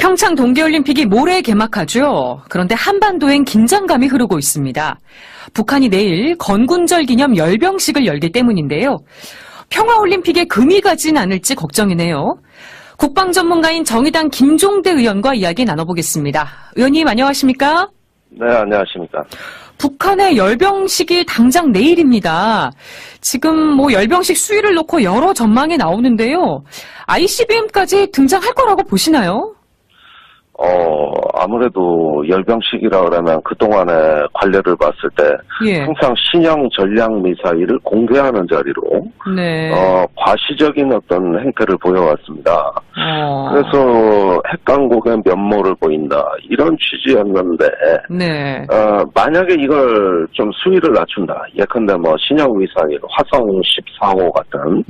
평창 동계올림픽이 모레 개막하죠. 그런데 한반도엔 긴장감이 흐르고 있습니다. 북한이 내일 건군절 기념 열병식을 열기 때문인데요. 평화올림픽에 금이 가진 않을지 걱정이네요. 국방전문가인 정의당 김종대 의원과 이야기 나눠보겠습니다. 의원님 안녕하십니까? 네, 안녕하십니까. 북한의 열병식이 당장 내일입니다. 지금 열병식 수위를 놓고 여러 전망이 나오는데요. ICBM까지 등장할 거라고 보시나요? 아무래도 열병식이라 그러면 그동안의 관례를 봤을 때 항상 신형 전략 미사일을 공개하는 자리로 과시적인 어떤 행태를 보여왔습니다. 그래서 핵강국의 면모를 보인다 이런 취지였는데 만약에 이걸 좀 수위를 낮춘다. 예컨대 신형 미사일 화성 14호 같은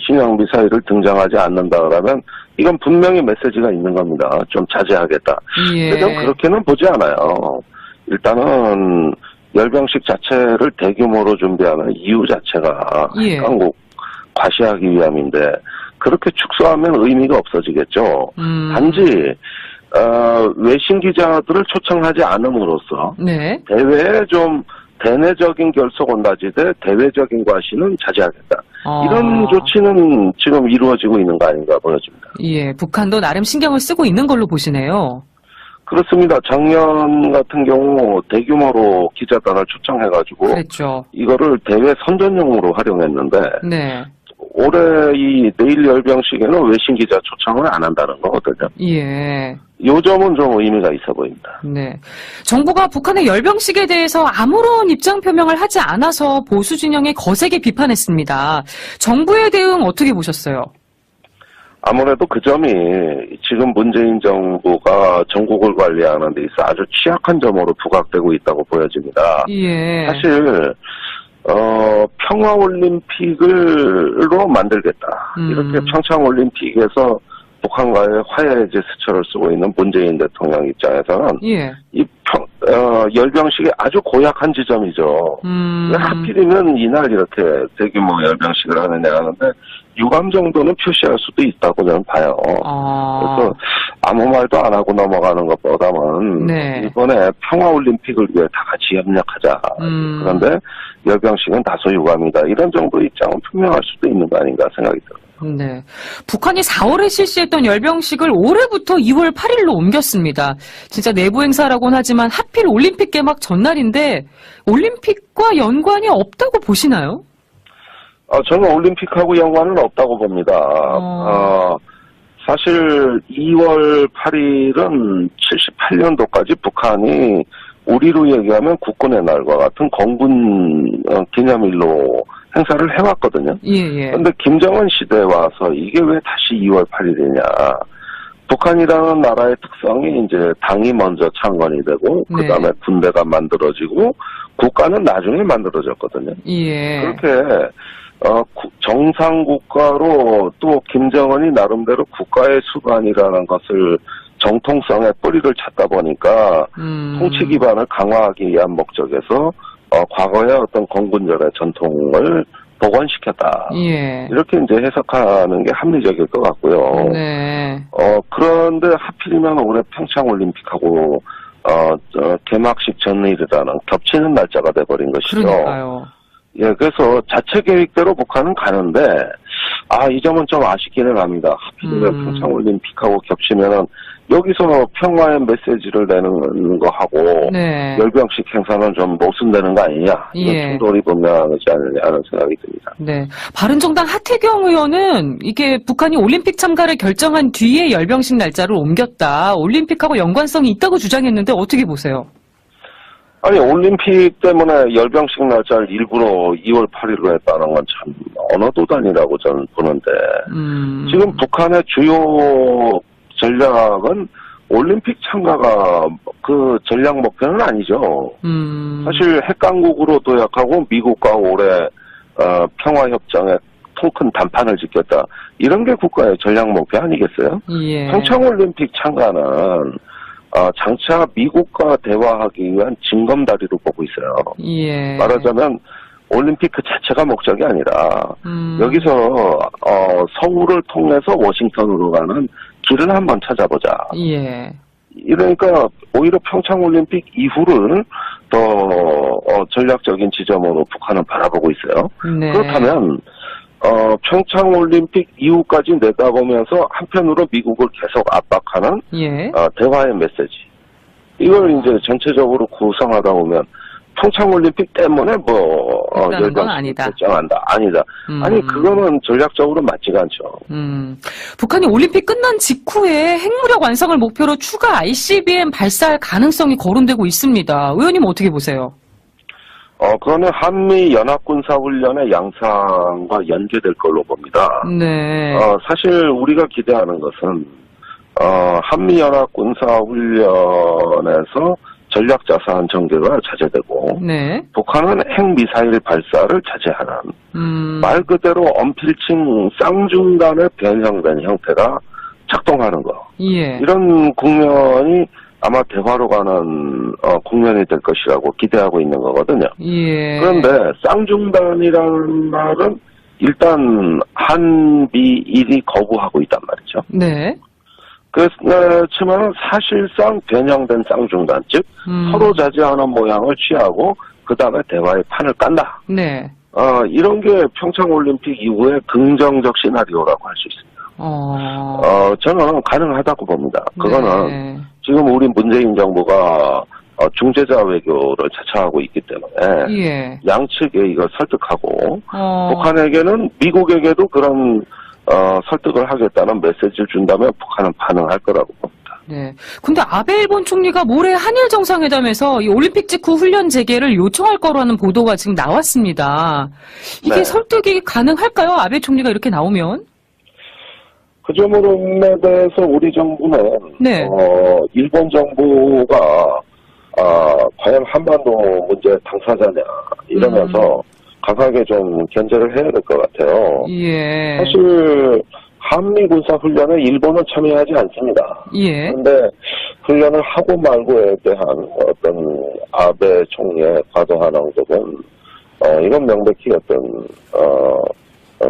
신형 미사일을 등장하지 않는다 그러면 이건 분명히 메시지가 있는 겁니다. 좀 자제하겠다. 근데 저는 그렇게는 보지 않아요. 일단은 열병식 자체를 대규모로 준비하는 이유 자체가 한국 과시하기 위함인데 그렇게 축소하면 의미가 없어지겠죠. 단지 외신 기자들을 초청하지 않음으로써 대회에 좀 대내적인 결속은 다지되 대외적인 과시는 자제하겠다. 이런 조치는 지금 이루어지고 있는 거 아닌가 보여집니다. 북한도 나름 신경을 쓰고 있는 걸로 보시네요. 그렇습니다. 작년 같은 경우 대규모로 기자단을 초청해가지고 이거를 대외 선전용으로 활용했는데 올해 이 내일 열병식에는 외신 기자 초청을 안 한다는 거거든요. 요 점은 좀 의미가 있어 보입니다. 정부가 북한의 열병식에 대해서 아무런 입장 표명을 하지 않아서 보수 진영에 거세게 비판했습니다. 정부의 대응 어떻게 보셨어요? 아무래도 그 점이 지금 문재인 정부가 전국을 관리하는 데 있어 아주 취약한 점으로 부각되고 있다고 보여집니다. 사실 평화올림픽으로 만들겠다. 이렇게 평창올림픽에서 북한과의 화해 제스처를 쓰고 있는 문재인 대통령 입장에서는 이 열병식이 아주 고약한 지점이죠. 왜 하필이면 이날 이렇게 대규모 열병식을 하느냐 하는데 유감 정도는 표시할 수도 있다고 저는 봐요. 그래서 아무 말도 안 하고 넘어가는 것보다는 이번에 평화올림픽을 위해 다 같이 협력하자. 그런데 열병식은 다소 유감이다. 이런 정도의 입장은 분명할 수도 있는 거 아닌가 생각이 들어요. 북한이 4월에 실시했던 열병식을 올해부터 2월 8일로 옮겼습니다. 진짜 내부 행사라고는 하지만 하필 올림픽 개막 전날인데 올림픽과 연관이 없다고 보시나요? 저는 올림픽하고 연관은 없다고 봅니다. 사실 2월 8일은 78년도까지 북한이 우리로 얘기하면 국군의 날과 같은 건군 기념일로 행사를 해왔거든요. 그런데 김정은 시대에 와서 이게 왜 다시 2월 8일이냐. 북한이라는 나라의 특성이 이제 당이 먼저 창건이 되고 그 다음에 군대가 만들어지고 국가는 나중에 만들어졌거든요. 그렇게 정상 국가로 또 김정은이 나름대로 국가의 수반이라는 것을 정통성의 뿌리를 찾다 보니까 통치 기반을 강화하기 위한 목적에서 과거의 어떤 건군절의 전통을 복원시켰다. 이렇게 이제 해석하는 게 합리적일 것 같고요. 그런데 하필이면 올해 평창올림픽하고 개막식 전일이라는 겹치는 날짜가 돼버린 것이죠. 그래서 자체 계획대로 북한은 가는데 이 점은 좀 아쉽기는 합니다. 하필이면 평창올림픽하고 겹치면은 여기서 평화의 메시지를 내는 거 하고 열병식 행사는 좀 모순되는 거 아니냐 이런 충돌이 분명하지 않느냐 하는 생각이 듭니다. 바른정당 하태경 의원은 이게 북한이 올림픽 참가를 결정한 뒤에 열병식 날짜를 옮겼다. 올림픽하고 연관성이 있다고 주장했는데 어떻게 보세요? 아니 올림픽 때문에 열병식 날짜를 일부러 2월 8일로 했다는 건 참 언어도단이라고 저는 보는데 지금 북한의 주요 전략은 올림픽 참가가 그 전략 목표는 아니죠. 사실 핵강국으로 도약하고 미국과 올해 평화협정에 통 큰 단판을 짓겠다. 이런 게 국가의 전략 목표 아니겠어요? 평창올림픽 참가는 장차 미국과 대화하기 위한 징검다리로 보고 있어요. 말하자면 올림픽 그 자체가 목적이 아니라 여기서 서울을 통해서 워싱턴으로 가는 길을 한번 찾아보자. 예. 이러니까 오히려 평창올림픽 이후를 더 전략적인 지점으로 북한은 바라보고 있어요. 네. 그렇다면 평창올림픽 이후까지 내다보면서 한편으로 미국을 계속 압박하는 예. 대화의 메시지. 이걸 이제 전체적으로 구성하다 보면 평창올림픽 때문에 그런 건 아니다. 결정한다. 아니다. 아니 그거는 전략적으로 맞지가 않죠. 북한이 올림픽 끝난 직후에 핵무력 완성을 목표로 추가 ICBM 발사할 가능성이 거론되고 있습니다. 의원님 어떻게 보세요? 그거는 한미 연합군사훈련의 양상과 연계될 걸로 봅니다. 네. 사실 우리가 기대하는 것은 한미 연합군사훈련에서 전략자산 전개가 자제되고 네. 북한은 핵미사일 발사를 자제하는 말 그대로 언필칭 쌍중간의 변형된 형태가 작동하는 거. 예. 이런 국면이 아마 대화로 가는 국면이 될 것이라고 기대하고 있는 거거든요. 예. 그런데 쌍중단이라는 말은 일단 한미일이 거부하고 있단 말이죠. 네. 그렇지만 사실상 변형된 쌍중단, 즉 서로 자제하는 모양을 취하고 그 다음에 대화의 판을 깐다. 네. 이런 게 평창올림픽 이후의 긍정적 시나리오라고 할 수 있습니다. 저는 가능하다고 봅니다. 그거는 네. 지금 우리 문재인 정부가 중재자 외교를 자처하고 있기 때문에 예. 양측에 이걸 설득하고 북한에게는 미국에게도 그런 설득을 하겠다는 메시지를 준다면 북한은 반응할 거라고 봅니다. 네. 근데 아베 일본 총리가 모레 한일 정상회담에서 이 올림픽 직후 훈련 재개를 요청할 거라는 보도가 지금 나왔습니다. 이게 네. 설득이 가능할까요? 아베 총리가 이렇게 나오면? 그 점에 대해서 우리 정부는 네. 일본 정부가 과연 한반도 문제 당사자냐 이러면서 강하게 좀 견제를 해야 될 것 같아요. 예. 사실 한미 군사 훈련에 일본은 참여하지 않습니다. 예. 그런데 훈련을 하고 말고에 대한 어떤 아베 총리의 과도한 언급은 이건 명백히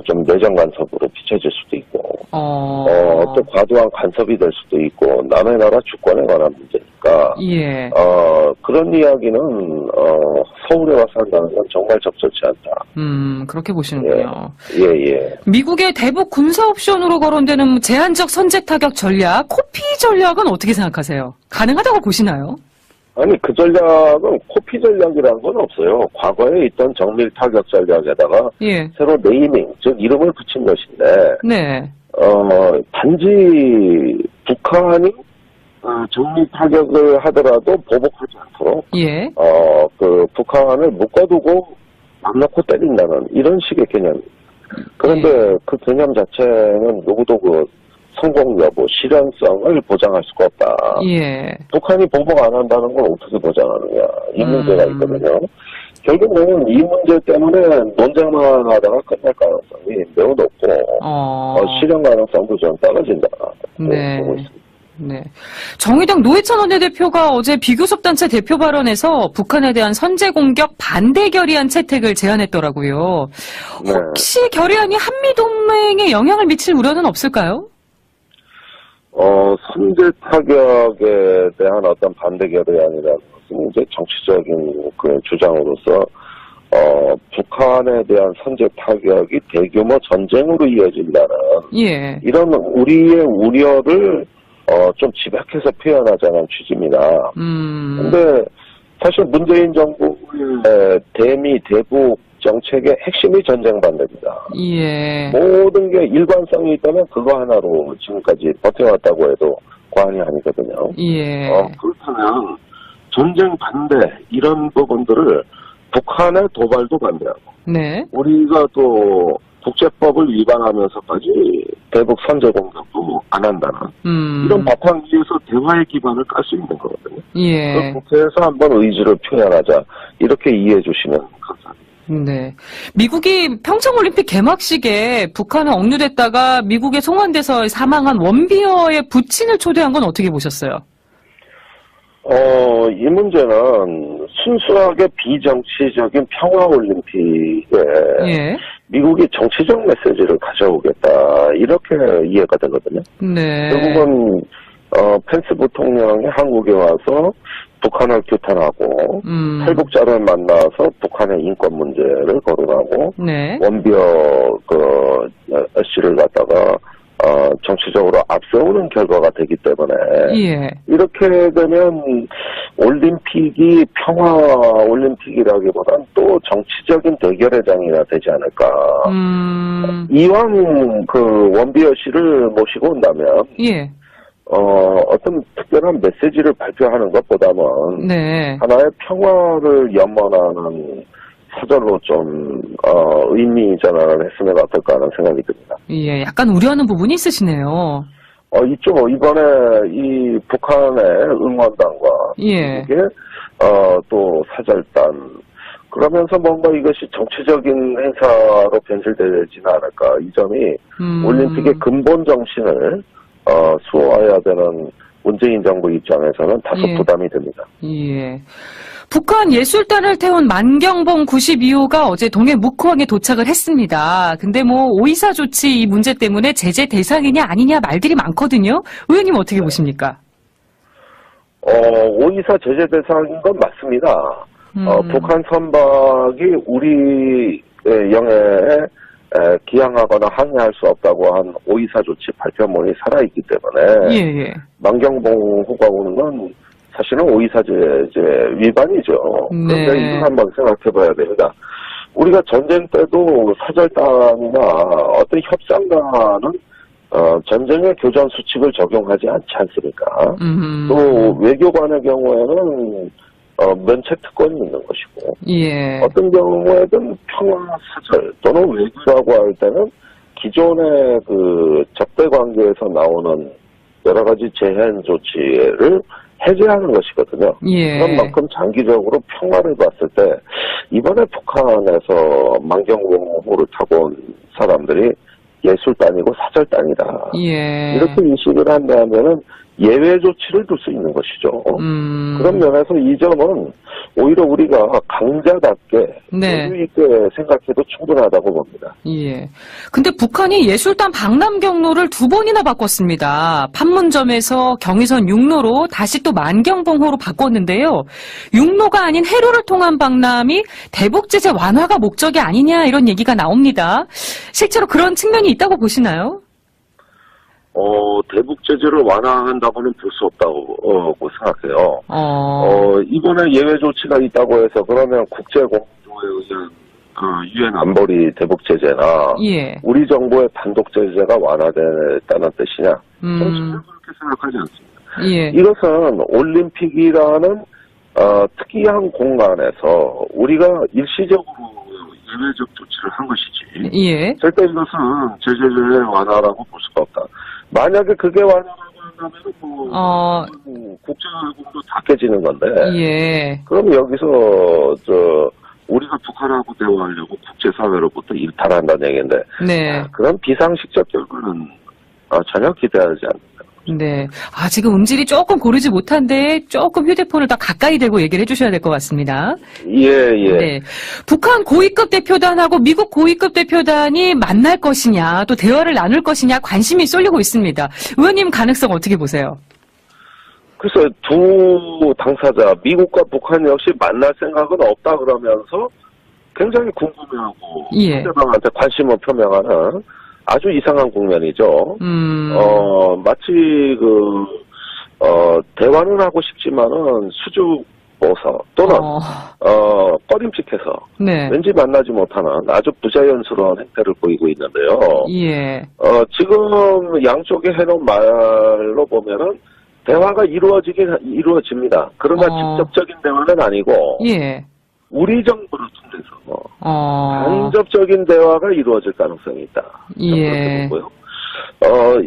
좀 내정 간섭으로 비춰질 수도 있고 또 과도한 간섭이 될 수도 있고 남의 나라 주권에 관한 문제니까 예. 그런 이야기는 서울에 와서 한다는 건 정말 적절치 않다. 그렇게 보시는군요. 예. 미국의 대북 군사 옵션으로 거론되는 제한적 선제 타격 전략, 코피 전략은 어떻게 생각하세요? 가능하다고 보시나요? 아니 그 전략은 코피 전략이라는 건 없어요. 과거에 있던 정밀 타격 전략에다가 예. 새로 네이밍, 즉 이름을 붙인 것인데 네. 단지 북한이 정밀 타격을 하더라도 보복하지 않도록 예. 그 북한을 묶어두고 맘 놓고 때린다는 이런 식의 개념입니다. 그런데 그 개념 자체는 누구도 그 성공 여부, 실현성을 보장할 수가 없다. 예. 북한이 보복 안 한다는 걸 어떻게 보장하느냐. 이 문제가 있거든요. 결국은 이 문제 때문에 논쟁만 하다가 끝날 가능성이 매우 높고 실현 가능성도 좀 떨어진다. 네. 보고 있습니다. 네. 정의당 노회찬 원내대표가 어제 비교섭단체 대표 발언에서 북한에 대한 선제 공격 반대 결의안 채택을 제안했더라고요. 네. 혹시 결의안이 한미동맹에 영향을 미칠 우려는 없을까요? 선제 타격에 대한 어떤 반대 결의안이라는 것은 이제 정치적인 그 주장으로서 북한에 대한 선제 타격이 대규모 전쟁으로 이어진다는 예. 이런 우리의 우려를 좀 집약해서 표현하자는 취지입니다. 근데 사실 문재인 정부의 대미 대북 정책의 핵심이 전쟁 반대입니다. 예. 모든 게 일관성이 있다면 그거 하나로 지금까지 버텨왔다고 해도 과언이 아니거든요. 예. 그렇다면 전쟁 반대 이런 부분들을 북한의 도발도 반대하고 네. 우리가 또 국제법을 위반하면서까지 대북 선제 공격도 안 한다는 이런 바탕 위에서 대화의 기반을 깔 수 있는 거거든요. 예. 국회에서 한번 의지를 표현하자 이렇게 이해해 주시면 감사합니다. 네. 미국이 평창올림픽 개막식에 북한에 억류됐다가 미국에 송환돼서 사망한 원비어의 부친을 초대한 건 어떻게 보셨어요? 이 문제는 순수하게 비정치적인 평화올림픽에 예. 미국이 정치적 메시지를 가져오겠다 이렇게 이해가 되거든요. 네. 결국은 펜스 부통령이 한국에 와서 북한을 규탄하고 탈북자를 만나서 북한의 인권 문제를 거론하고 네. 원비어 씨를 갖다가 정치적으로 앞세우는 결과가 되기 때문에 예. 이렇게 되면 올림픽이 평화 올림픽이라기보단 또 정치적인 대결의 장이나 되지 않을까. 이왕 원비어 씨를 모시고 온다면 예. 어떤 특별한 메시지를 발표하는 것보다는 네. 하나의 평화를 염원하는 사절로 좀 의미 전환을 했으면 어떨까 하는 생각이 듭니다. 예, 약간 우려하는 부분이 있으시네요. 있죠. 이번에 이 북한의 응원단과 예. 미국의 또 사절단 그러면서 뭔가 이것이 정치적인 행사로 변질되지는 않을까. 이 점이 올림픽의 근본 정신을 수호해야 되는 문재인 정부 입장에서는 다소 예. 부담이 됩니다. 예. 북한 예술단을 태운 만경봉 92호가 어제 동해 묵호항에 도착을 했습니다. 근데 오이사 조치 이 문제 때문에 제재 대상이냐 아니냐 말들이 많거든요. 의원님 어떻게 보십니까? 오이사 제재 대상인 건 맞습니다. 북한 선박이 우리 영해에 기항하거나 항해할 수 없다고 한 오이사 조치 발표문이 살아있기 때문에 예. 만경봉 호가 오는 건 사실은 오이사 제재 위반이죠. 네. 그런데 이걸 한번 생각해봐야 됩니다. 우리가 전쟁 때도 사절단이나 어떤 협상가는 전쟁의 교전 수칙을 적용하지 않지 않습니까? 또 외교관의 경우에는 면책 특권이 있는 것이고 예. 어떤 경우에든 평화 사절 또는 외교라고 할 때는 기존의 적대 관계에서 나오는 여러 가지 제한 조치를 해제하는 것이거든요. 예. 그런 만큼 장기적으로 평화를 봤을 때 이번에 북한에서 만경봉호를 타고 온 사람들이 예술단이고 사절단이다. 예. 이렇게 인식을 한다면은 예외 조치를 둘 수 있는 것이죠. 그런 면에서 이 점은 오히려 우리가 강자답게 네. 여유 있게 생각해도 충분하다고 봅니다. 예. 근데 북한이 예술단 방남 경로를 2번이나 바꿨습니다. 판문점에서 경의선 육로로 다시 또 만경봉호로 바꿨는데요. 육로가 아닌 해로를 통한 방남이 대북 제재 완화가 목적이 아니냐 이런 얘기가 나옵니다. 실제로 그런 측면이 있다고 보시나요? 대북 제재를 완화한다고는 볼 수 없다고 생각해요. 이번에 예외 조치가 있다고 해서 그러면 국제 공조에 의한 유엔 안보리 대북 제재나 예. 우리 정부의 단독 제재가 완화됐다는 뜻이냐? 저는 전혀 그렇게 생각하지 않습니다. 예. 이것은 올림픽이라는 특이한 공간에서 우리가 일시적으로 예외적 조치를 한 것이지. 예. 절대 이것은 제재의 완화라고 볼 수가 없다. 만약에 그게 완화라고 한다면 국제활동도 다 깨지는 건데. 예. 그럼 여기서 우리가 북한하고 대화하려고 국제사회로부터 일탈한다는 얘기인데. 네. 그런 비상식적 결과는 전혀 기대하지 않습니다. 네. 지금 음질이 조금 고르지 못한데 조금 휴대폰을 더 가까이 대고 얘기를 해주셔야 될 것 같습니다. 예. 네. 북한 고위급 대표단하고 미국 고위급 대표단이 만날 것이냐, 또 대화를 나눌 것이냐 관심이 쏠리고 있습니다. 의원님 가능성 어떻게 보세요? 글쎄, 두 당사자, 미국과 북한 역시 만날 생각은 없다 그러면서 굉장히 궁금해하고 예. 상대방한테 관심을 표명하는 아주 이상한 국면이죠. 마치 대화는 하고 싶지만은 수줍어서 또는 꺼림칙해서 네. 왠지 만나지 못하는 아주 부자연스러운 행태를 보이고 있는데요. 예. 지금 양쪽이 해놓은 말로 보면은 대화가 이루어집니다. 그러나 직접적인 대화는 아니고 예. 우리 정부를 통해서 간접적인 대화가 이루어질 가능성이 있다. 예. 그렇게 보고요.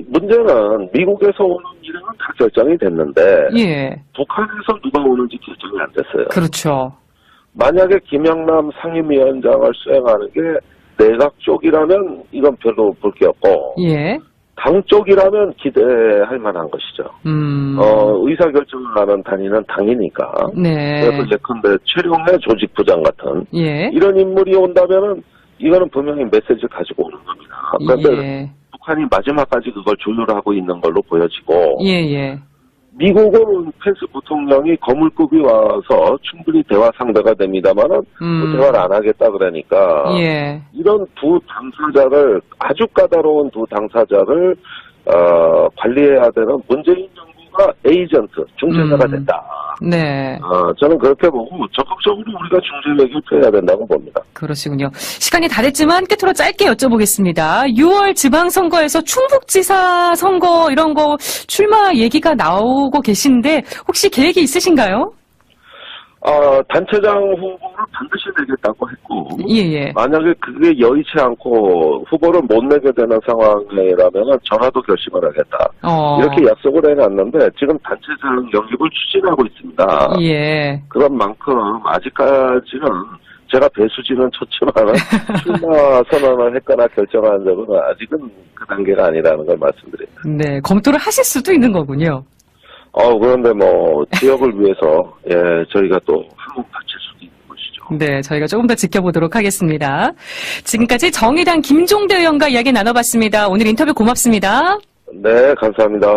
문제는 미국에서 오는 일은 다 결정이 됐는데 예. 북한에서 누가 오는지 결정이 안 됐어요. 그렇죠. 만약에 김영남 상임위원장을 수행하는 게 내각 쪽이라면 이건 별로 볼 게 없고 예. 당 쪽이라면 기대할 만한 것이죠. 의사결정을 하는 단위는 당이니까. 네. 그래서 예컨대 최룡해 조직부장 같은 예. 이런 인물이 온다면은 이거는 분명히 메시지를 가지고 오는 겁니다. 그런데 예. 북한이 마지막까지 그걸 조율하고 있는 걸로 보여지고 예. 미국은 펜스 부통령이 거물급이 와서 충분히 대화 상대가 됩니다만은 대화를 안 하겠다 그러니까 예. 이런 두 당사자를 아주 까다로운 두 당사자를 관리해야 되는 문재인 정부가 에이전트 중재자가 된다. 네. 저는 그렇게 보고 적극적으로 우리가 중재 외교를 펴야 된다고 봅니다. 그러시군요. 시간이 다 됐지만 끝으로 짧게 여쭤보겠습니다. 6월 지방선거에서 충북지사 선거 이런 거 출마 얘기가 나오고 계신데 혹시 계획이 있으신가요? 단체장 후보를 반드시 내겠다고 했고 예. 만약에 그게 여의치 않고 후보를 못 내게 되는 상황이라면 저라도 결심을 하겠다. 이렇게 약속을 해놨는데 지금 단체장 영입을 추진하고 있습니다. 예. 그런 만큼 아직까지는 제가 배수진은 쳤지만 출마 선언을 했거나 결정한 적은 아직은 그 단계가 아니라는 걸 말씀드립니다. 네, 검토를 하실 수도 있는 거군요. 그런데 지역을 위해서, 저희가 또 한몫 바칠 수도 있는 것이죠. 네, 저희가 조금 더 지켜보도록 하겠습니다. 지금까지 정의당 김종대 의원과 이야기 나눠봤습니다. 오늘 인터뷰 고맙습니다. 네, 감사합니다.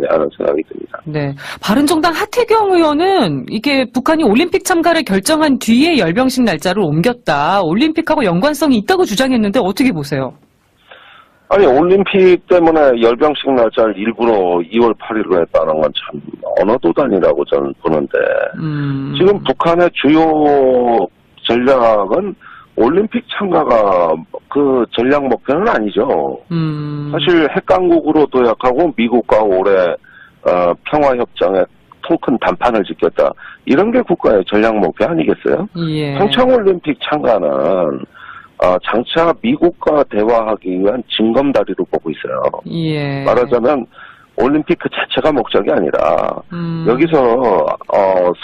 하는 생각이 듭니다. 네. 바른정당 하태경 의원은 이게 북한이 올림픽 참가를 결정한 뒤에 열병식 날짜를 옮겼다. 올림픽하고 연관성이 있다고 주장했는데 어떻게 보세요? 아니, 올림픽 때문에 열병식 날짜를 일부러 2월 8일로 했다는 건 참 언어도단이라고 저는 보는데 지금 북한의 주요 전략은 올림픽 참가가 그 전략 목표는 아니죠. 사실 핵강국으로 도약하고 미국과 올해 평화협정에 통 큰 단판을 짓겠다. 이런 게 국가의 전략 목표 아니겠어요? 예. 평창올림픽 참가는 장차 미국과 대화하기 위한 징검다리로 보고 있어요. 예. 말하자면 올림픽 그 자체가 목적이 아니라 여기서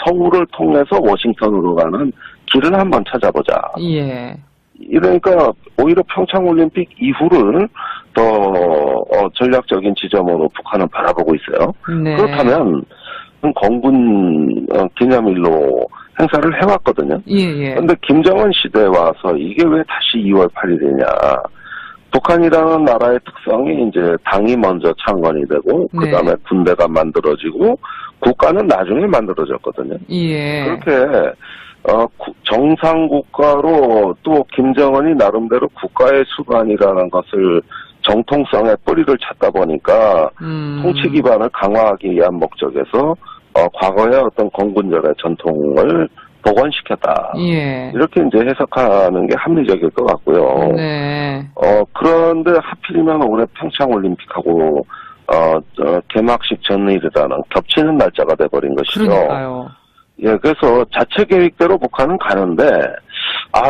서울을 통해서 워싱턴으로 가는 길을 한번 찾아보자. 예. 이러니까 오히려 평창올림픽 이후를 더 전략적인 지점으로 북한은 바라보고 있어요. 네. 그렇다면 건군 기념일로 행사를 해왔거든요. 예. 그런데 김정은 시대에 와서 이게 왜 다시 2월 8일이냐. 북한이라는 나라의 특성이 이제 당이 먼저 창건이 되고 네. 그다음에 군대가 만들어지고 국가는 나중에 만들어졌거든요. 예. 그렇게 정상 국가로 또 김정은이 나름대로 국가의 수반이라는 것을 정통성의 뿌리를 찾다 보니까 통치 기반을 강화하기 위한 목적에서 과거의 어떤 건군절의 전통을 복원시켰다. 예. 이렇게 이제 해석하는 게 합리적일 것 같고요. 네. 그런데 하필이면 올해 평창올림픽하고 개막식 전일이라는 겹치는 날짜가 돼버린 것이죠. 그러니까요. 예, 그래서 자체 계획대로 북한은 가는데,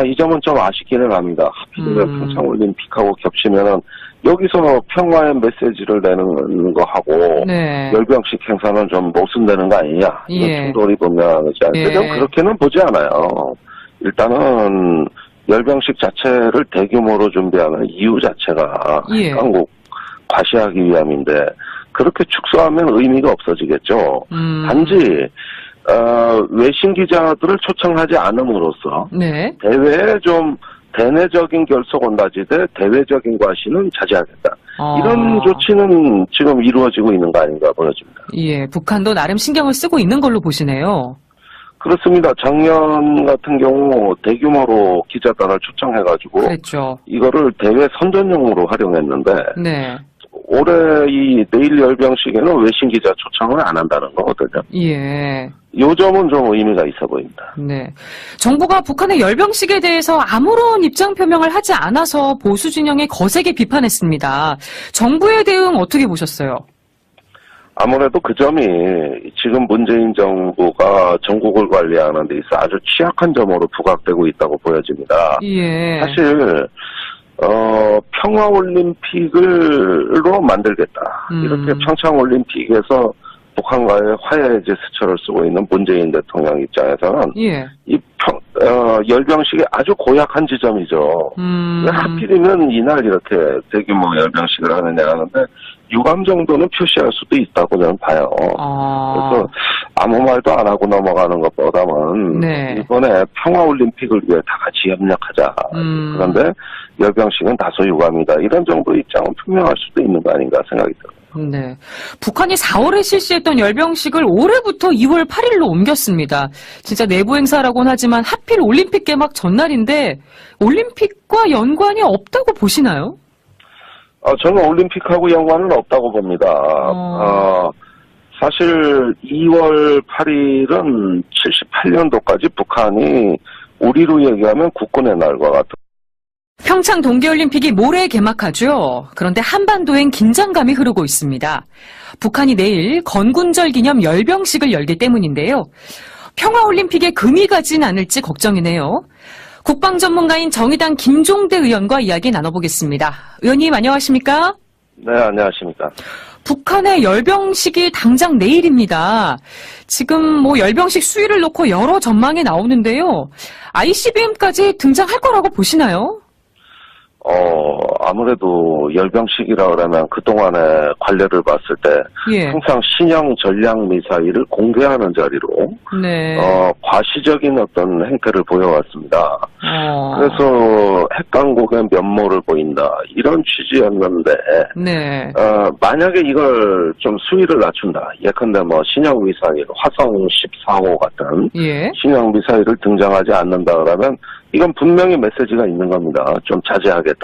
이 점은 좀 아쉽기는 합니다. 하필이면 평창올림픽하고 겹치면은, 여기서 평화의 메시지를 내는 거 하고, 네. 열병식 행사는 좀 노순되는 거 아니냐. 이런 예. 충돌이 분명하지 않은데, 저는 그렇게는 보지 않아요. 일단은, 열병식 자체를 대규모로 준비하는 이유 자체가, 예. 한국 과시하기 위함인데, 그렇게 축소하면 의미가 없어지겠죠. 단지, 외신 기자들을 초청하지 않음으로써 네. 대회에 좀 대내적인 결속은 다지되 대외적인 과시는 자제하겠다. 이런 조치는 지금 이루어지고 있는 거 아닌가 보여집니다. 예, 북한도 나름 신경을 쓰고 있는 걸로 보시네요. 그렇습니다. 작년 같은 경우 대규모로 기자단을 초청해가지고 그랬죠. 이거를 대외 선전용으로 활용했는데 네. 올해 이 내일 열병식에는 외신 기자 초청을 안 한다는 거거든요. 예. 요 점은 좀 의미가 있어 보입니다. 네. 정부가 북한의 열병식에 대해서 아무런 입장 표명을 하지 않아서 보수 진영에 거세게 비판했습니다. 정부의 대응 어떻게 보셨어요? 아무래도 그 점이 지금 문재인 정부가 전국을 관리하는 데 있어 아주 취약한 점으로 부각되고 있다고 보여집니다. 예. 사실 평화올림픽으로 만들겠다. 이렇게 평창올림픽에서 북한과의 화해 제스처를 쓰고 있는 문재인 대통령 입장에서는 예. 이 열병식이 아주 고약한 지점이죠. 왜 하필이면 이날 이렇게 대규모 열병식을 하느냐 하는데 유감 정도는 표시할 수도 있다고 저는 봐요. 그래서 아무 말도 안 하고 넘어가는 것보다는 네. 이번에 평화올림픽을 위해 다 같이 협력하자. 그런데 열병식은 다소 유감이다. 이런 정도의 입장은 분명할 수도 있는 거 아닌가 생각이 들어요. 네. 북한이 4월에 실시했던 열병식을 올해부터 2월 8일로 옮겼습니다. 진짜 내부 행사라고는 하지만 하필 올림픽 개막 전날인데 올림픽과 연관이 없다고 보시나요? 저는 올림픽하고 연관은 없다고 봅니다. 사실 2월 8일은 78년도까지 북한이 우리로 얘기하면 국군의 날과 같은 평창 동계올림픽이 모레 개막하죠. 그런데 한반도엔 긴장감이 흐르고 있습니다. 북한이 내일 건군절 기념 열병식을 열기 때문인데요. 평화올림픽에 금이 가진 않을지 걱정이네요. 국방 전문가인 정의당 김종대 의원과 이야기 나눠보겠습니다. 의원님 안녕하십니까? 네, 안녕하십니까. 북한의 열병식이 당장 내일입니다. 지금 열병식 수위를 놓고 여러 전망이 나오는데요. ICBM까지 등장할 거라고 보시나요? 아무래도 열병식이라 그러면 그동안의 관례를 봤을 때 예. 항상 신형 전략 미사일을 공개하는 자리로 네. 과시적인 어떤 행태를 보여왔습니다. 그래서 핵 강국의 면모를 보인다 이런 취지였는데 네. 만약에 이걸 좀 수위를 낮춘다. 예컨대 신형 미사일 화성 14호 같은 예. 신형 미사일을 등장하지 않는다 그러면 이건 분명히 메시지가 있는 겁니다. 좀 자제하겠다.